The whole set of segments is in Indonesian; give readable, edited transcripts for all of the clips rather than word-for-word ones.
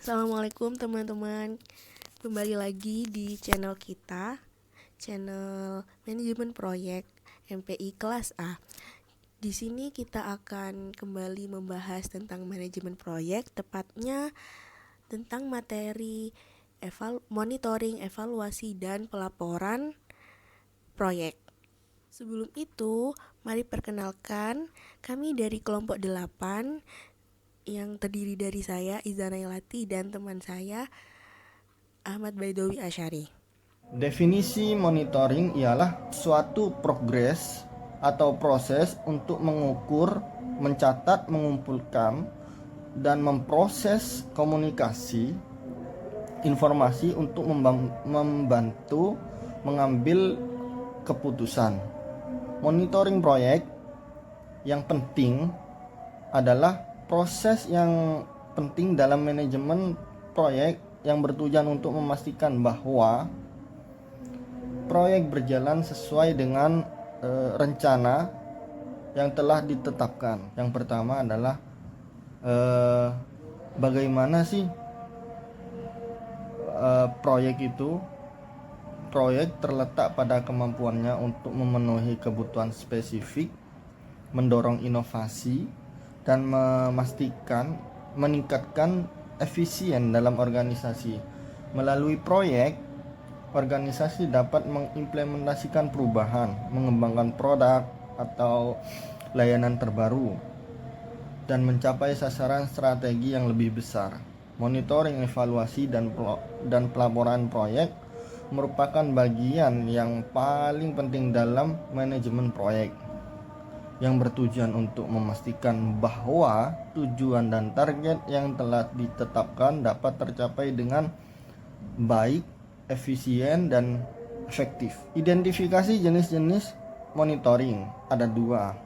Assalamualaikum teman-teman. Kembali lagi di channel kita, channel manajemen proyek MPI kelas A. Di sini kita akan kembali membahas tentang manajemen proyek, tepatnya tentang materi monitoring, evaluasi, dan pelaporan proyek. Sebelum itu, mari perkenalkan kami dari kelompok 8 yang terdiri dari saya, Iza Nailati, dan teman saya, Ahmad Baidowi Asyari. Definisi monitoring ialah suatu progres atau proses untuk mengukur, mencatat, mengumpulkan, dan memproses komunikasi informasi untuk membantu mengambil keputusan. Monitoring proyek yang penting adalah proses yang penting dalam manajemen proyek yang bertujuan untuk memastikan bahwa proyek berjalan sesuai dengan rencana yang telah ditetapkan. Yang pertama adalah bagaimana sih proyek itu. Proyek terletak pada kemampuannya untuk memenuhi kebutuhan spesifik, mendorong inovasi, dan meningkatkan efisien dalam organisasi. Melalui proyek, organisasi dapat mengimplementasikan perubahan, mengembangkan produk atau layanan terbaru, dan mencapai sasaran strategi yang lebih besar. Monitoring, evaluasi, dan pelaporan proyek merupakan bagian yang paling penting dalam manajemen proyek, yang bertujuan untuk memastikan bahwa tujuan dan target yang telah ditetapkan dapat tercapai dengan baik, efisien, dan efektif. Identifikasi jenis-jenis monitoring ada dua.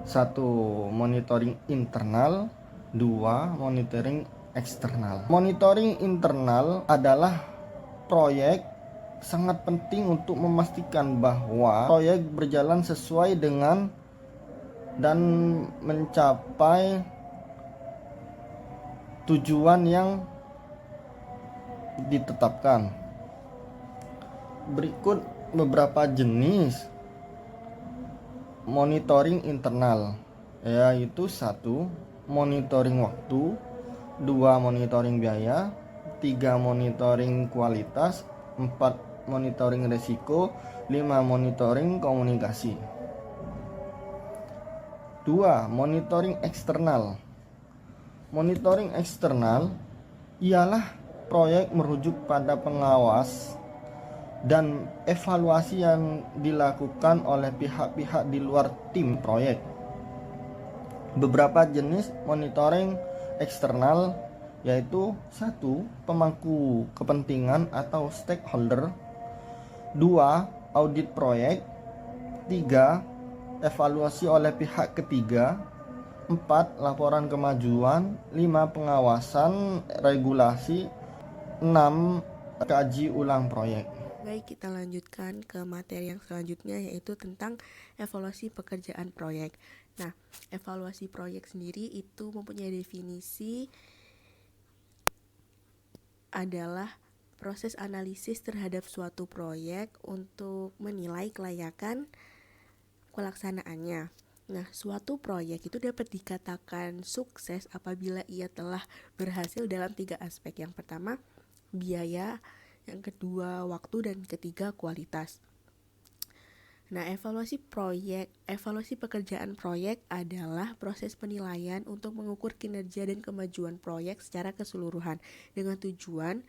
Satu, monitoring internal. Dua, monitoring eksternal. Monitoring internal adalah proyek sangat penting untuk memastikan bahwa proyek berjalan sesuai dengan dan mencapai tujuan yang ditetapkan. Berikut beberapa jenis monitoring internal, yaitu 1. Monitoring waktu, 2. Monitoring biaya, 3. Monitoring kualitas, 4. Monitoring risiko, 5. Monitoring komunikasi. 2. Monitoring eksternal. Monitoring eksternal ialah proyek merujuk pada pengawas dan evaluasi yang dilakukan oleh pihak-pihak di luar tim proyek. Beberapa jenis monitoring eksternal yaitu 1. Pemangku kepentingan atau stakeholder, 2. Audit proyek, 3. Evaluasi oleh pihak ketiga, 4. Laporan kemajuan, 5. Pengawasan regulasi, 6. Kaji ulang proyek. Baik, kita lanjutkan ke materi yang selanjutnya, yaitu tentang evaluasi pekerjaan proyek. Nah, evaluasi proyek sendiri itu mempunyai definisi adalah proses analisis terhadap suatu proyek untuk menilai kelayakan pelaksanaannya. Nah, suatu proyek itu dapat dikatakan sukses apabila ia telah berhasil dalam 3 aspek. Yang pertama, biaya, yang kedua, waktu, dan ketiga, kualitas. Nah, evaluasi pekerjaan proyek adalah proses penilaian untuk mengukur kinerja dan kemajuan proyek secara keseluruhan dengan tujuan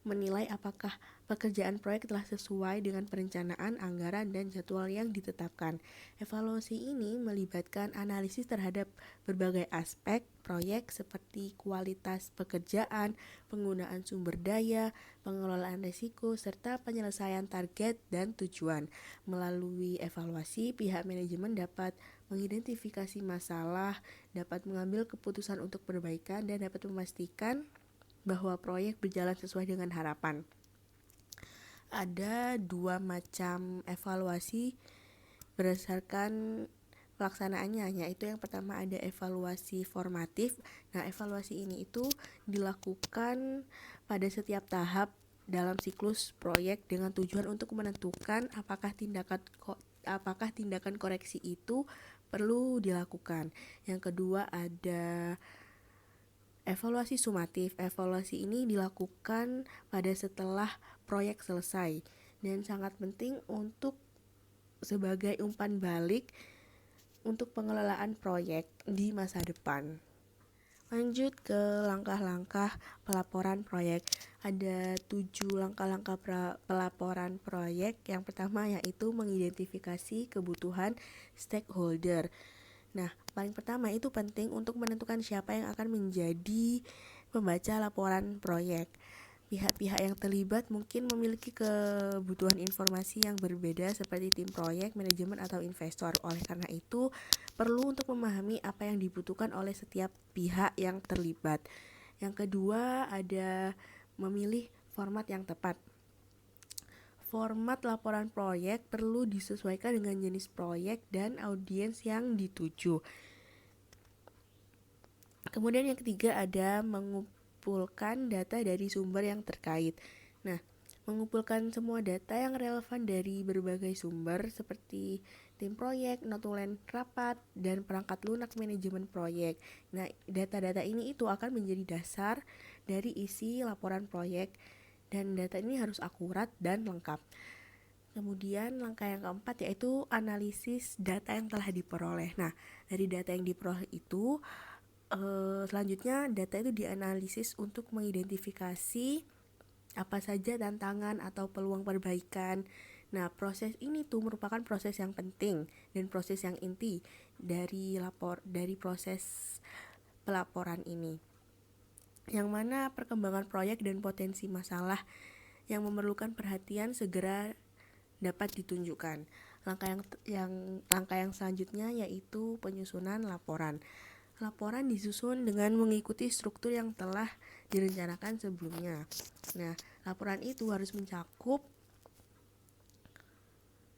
menilai apakah pekerjaan proyek telah sesuai dengan perencanaan, anggaran, dan jadwal yang ditetapkan. Evaluasi ini melibatkan analisis terhadap berbagai aspek proyek seperti kualitas pekerjaan, penggunaan sumber daya, pengelolaan risiko, serta penyelesaian target dan tujuan. Melalui evaluasi, pihak manajemen dapat mengidentifikasi masalah, dapat mengambil keputusan untuk perbaikan, dan dapat memastikan bahwa proyek berjalan sesuai dengan harapan. Ada 2 macam evaluasi berdasarkan pelaksanaannya, yaitu yang pertama ada evaluasi formatif. Nah, evaluasi ini itu dilakukan pada setiap tahap dalam siklus proyek dengan tujuan untuk menentukan apakah tindakan koreksi itu perlu dilakukan. Yang kedua ada evaluasi sumatif. Evaluasi ini dilakukan pada setelah proyek selesai dan sangat penting untuk sebagai umpan balik untuk pengelolaan proyek di masa depan. Lanjut ke langkah-langkah pelaporan proyek. Ada 7 langkah-langkah pelaporan proyek. Yang pertama yaitu mengidentifikasi kebutuhan stakeholder. Nah, paling pertama itu penting untuk menentukan siapa yang akan menjadi pembaca laporan proyek. Pihak-pihak yang terlibat mungkin memiliki kebutuhan informasi yang berbeda seperti tim proyek, manajemen, atau investor. Oleh karena itu, perlu untuk memahami apa yang dibutuhkan oleh setiap pihak yang terlibat. Yang kedua, ada memilih format yang tepat. Format laporan proyek perlu disesuaikan dengan jenis proyek dan audiens yang dituju. Kemudian yang ketiga ada mengumpulkan data dari sumber yang terkait. Nah, mengumpulkan semua data yang relevan dari berbagai sumber seperti tim proyek, notulen rapat, dan perangkat lunak manajemen proyek. Nah, data-data ini itu akan menjadi dasar dari isi laporan proyek dan data ini harus akurat dan lengkap. Kemudian langkah yang keempat yaitu analisis data yang telah diperoleh. Nah, dari data yang diperoleh itu selanjutnya data itu dianalisis untuk mengidentifikasi apa saja tantangan atau peluang perbaikan. Nah, proses ini tuh merupakan proses yang penting dan proses yang inti dari proses pelaporan ini. Yang mana perkembangan proyek dan potensi masalah yang memerlukan perhatian segera dapat ditunjukkan. Langkah yang selanjutnya yaitu penyusunan laporan. Laporan disusun dengan mengikuti struktur yang telah direncanakan sebelumnya. Nah, laporan itu harus mencakup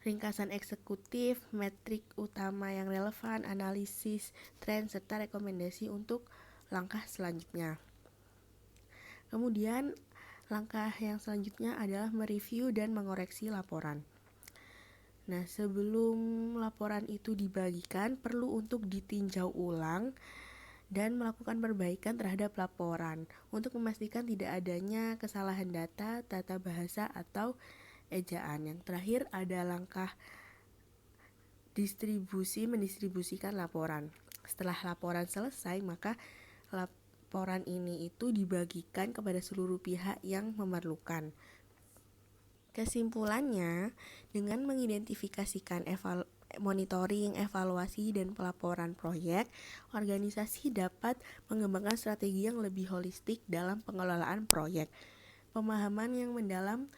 ringkasan eksekutif, metrik utama yang relevan, analisis, tren, serta rekomendasi untuk langkah selanjutnya. Kemudian, langkah yang selanjutnya adalah mereview dan mengoreksi laporan. Nah, sebelum laporan itu dibagikan, perlu untuk ditinjau ulang dan melakukan perbaikan terhadap laporan untuk memastikan tidak adanya kesalahan data, tata bahasa, atau ejaan. Yang terakhir ada langkah mendistribusikan laporan. Setelah laporan selesai, maka laporan ini itu dibagikan kepada seluruh pihak yang memerlukan. Kesimpulannya, dengan mengidentifikasikan monitoring, evaluasi, dan pelaporan proyek, organisasi dapat mengembangkan strategi yang lebih holistik dalam pengelolaan proyek. Pemahaman yang mendalam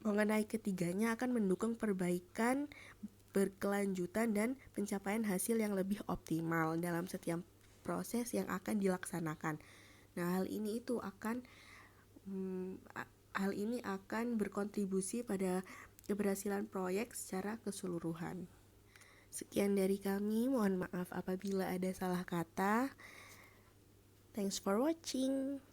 mengenai ketiganya akan mendukung perbaikan berkelanjutan dan pencapaian hasil yang lebih optimal dalam setiap proses yang akan dilaksanakan. Nah, hal ini akan berkontribusi pada keberhasilan proyek secara keseluruhan. Sekian dari kami, mohon maaf apabila ada salah kata. Thanks for watching.